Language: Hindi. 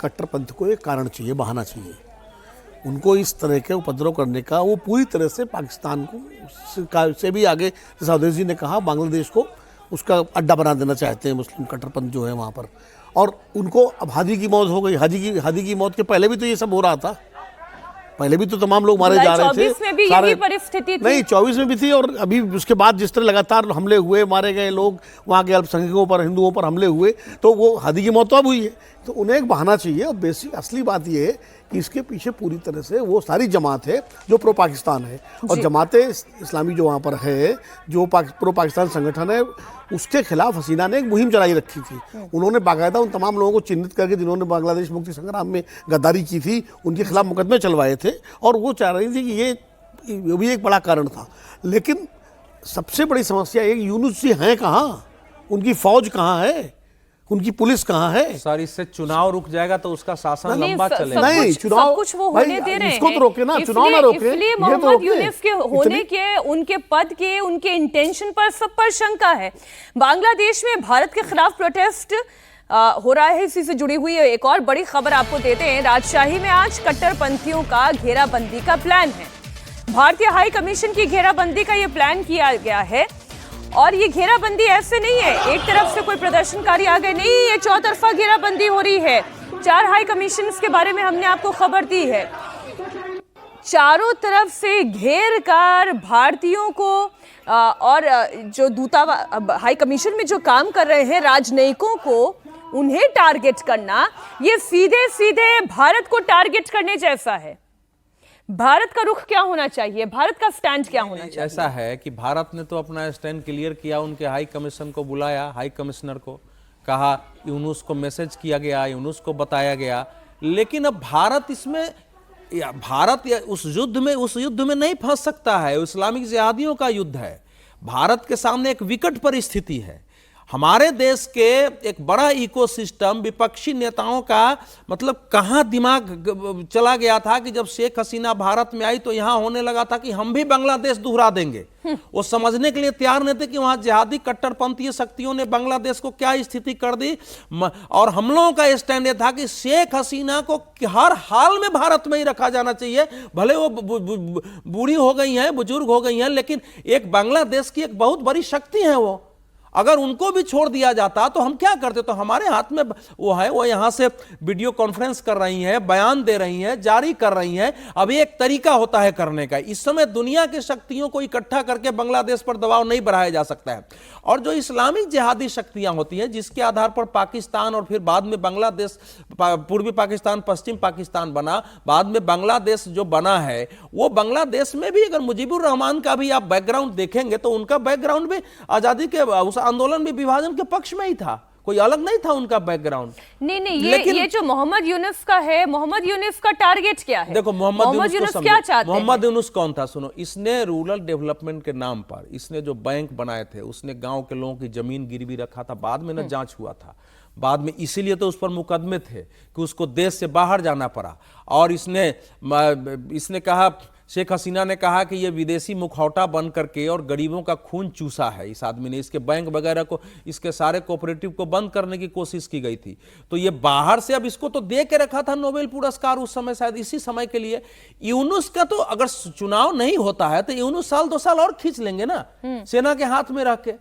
कट्टरपंथ को एक कारण चाहिए, बहाना चाहिए। उनको इस तरह के उपद्रव करने का, वो पूरी तरह से पाकिस्तान को से भी आगे, जैसा अवधेश जी ने कहा, बांग्लादेश को उसका अड्डा बना देना चाहते हैं मुस्लिम कट्टरपंथ जो है वहाँ पर। और उनको अब हादी की मौत हो गई, हादी की मौत के पहले भी तो ये सब हो रहा था, पहले भी तो तमाम लोग मारे जा रहे थे। 24 में भी यही परिस्थिति थी। नहीं, 24 में भी थी, और अभी उसके बाद जिस तरह लगातार हमले हुए, मारे गए लोग, वहाँ के अल्पसंख्यकों पर, हिंदुओं पर हमले हुए, तो वो हादी की मौत तो अब हुई है। तो उन्हें एक बहाना चाहिए। और बेसिक असली बात ये है कि इसके पीछे पूरी तरह से वो सारी जमात है जो प्रो पाकिस्तान है, और जमात इस्लामी जो वहाँ पर है, जो प्रो पाकिस्तान संगठन है, उसके खिलाफ हसीना ने एक मुहिम चलाई रखी थी। उन्होंने बाकायदा उन तमाम लोगों को चिन्हित करके जिन्होंने बांग्लादेश मुक्ति संग्राम में गद्दारी की थी, उनके खिलाफ मुकदमे चलवाए थे, और वो चाह रही थी कि ये भी एक बड़ा कारण था। लेकिन सबसे बड़ी समस्या एक, यूनुस जी हैं कहाँ, उनकी फौज कहाँ है, उनकी पुलिस कहाँ है? सर, इससे चुनाव रुक जाएगा तो उसका शासन लंबा चलेगा। नहीं, चुनाव सब कुछ वो होने दे रहे हैं, इसको तो रोके ना, चुनाव ना रोके। इसलिए मोहम्मद यूनुस के होने के, उनके पद के, उनके इंटेंशन पर सब पर शंका है। बांग्लादेश में भारत के खिलाफ प्रोटेस्ट हो रहा है, इसी से जुड़ी हुई है एक और बड़ी खबर आपको देते हैं। राजशाही में आज कट्टरपंथियों का घेराबंदी का प्लान है। भारतीय हाई कमीशन की घेराबंदी का ये प्लान किया गया है, और ये घेराबंदी ऐसे नहीं है एक तरफ से कोई प्रदर्शनकारी आ गए, नहीं, ये चौतरफा घेराबंदी हो रही है। 4 हाई कमीशन के बारे में हमने आपको खबर दी है। चारों तरफ से घेर कर भारतीयों को और जो हाई कमीशन में जो काम कर रहे हैं राजनयिकों को, उन्हें टारगेट करना, ये सीधे सीधे भारत को टारगेट करने जैसा है। भारत का रुख क्या होना चाहिए, भारत का स्टैंड क्या होना चाहिए? ऐसा है कि भारत ने तो अपना स्टैंड क्लियर किया, उनके हाई कमीशन को बुलाया, हाई कमिश्नर को कहा, यूनुस को मैसेज किया गया, यूनुस को बताया गया। लेकिन अब भारत उस युद्ध में नहीं फंस सकता है। इस्लामिक जिहादियों का युद्ध है, भारत के सामने एक विकट परिस्थिति है। हमारे देश के एक बड़ा इकोसिस्टम, विपक्षी नेताओं का मतलब कहां दिमाग चला गया था कि जब शेख हसीना भारत में आई तो यहां होने लगा था कि हम भी बांग्लादेश दोहरा देंगे। वो समझने के लिए तैयार नहीं थे कि वहां जिहादी कट्टरपंथी शक्तियों ने बांग्लादेश को क्या स्थिति कर दी। और हम लोगों का स्टैंड ये था कि शेख हसीना को हर हाल में भारत में ही रखा जाना चाहिए, भले वो बूढ़ी हो गई हैं, बुजुर्ग हो गई हैं, लेकिन एक बांग्लादेश की एक बहुत बड़ी शक्ति है वो। अगर उनको भी छोड़ दिया जाता तो हम क्या करते? तो हमारे हाथ में वो है, वो यहां से वीडियो कॉन्फ्रेंस कर रही हैं, बयान दे रही हैं, जारी कर रही हैं। अब एक तरीका होता है करने का। इस समय दुनिया की शक्तियों को इकट्ठा करके बांग्लादेश पर दबाव नहीं बढ़ाया जा सकता है। और जो इस्लामिक जिहादी शक्तियां होती हैं, जिसके आधार पर पाकिस्तान और फिर बाद में बांग्लादेश, पूर्वी पाकिस्तान, पश्चिम पाकिस्तान बना, बाद में बांग्लादेश जो बना है, वो बांग्लादेश में भी अगर मुजीबुर रहमान का भी आप बैकग्राउंड देखेंगे तो उनका बैकग्राउंड भी आजादी के उस आंदोलन में विभाजन के पक्ष में ही था, कोई अलग नहीं था उनका बैकग्राउंड। नहीं, ये जो मोहम्मद यूनुस का है, मोहम्मद यूनुस का टारगेट क्या है? देखो, मोहम्मद यूनुस क्या चाहते हैं? मोहम्मद यूनुस कौन था? सुनो, इसने रूरल डेवलपमेंट के नाम पर इसने जो बैंक बनाए थे, उसने गांव के लोगों की जमीन गिरवी रखा था। बाद में ना जांच हुआ था, बाद में इसीलिए तो उस पर मुकदमे थे कि उसको देश से बाहर जाना पड़ा। और इसने कहा, शेख हसीना ने कहा कि ये विदेशी मुखौटा बन करके और गरीबों का खून चूसा है इस आदमी ने। इसके बैंक वगैरह को, इसके सारे कोऑपरेटिव को बंद करने की कोशिश की गई थी। तो ये बाहर से, अब इसको तो दे के रखा था नोबेल पुरस्कार उस समय, शायद इसी समय के लिए। यूनुस का तो अगर चुनाव नहीं होता है तो यूनुस 1-2 साल और खींच लेंगे ना, सेना के हाथ में रख के।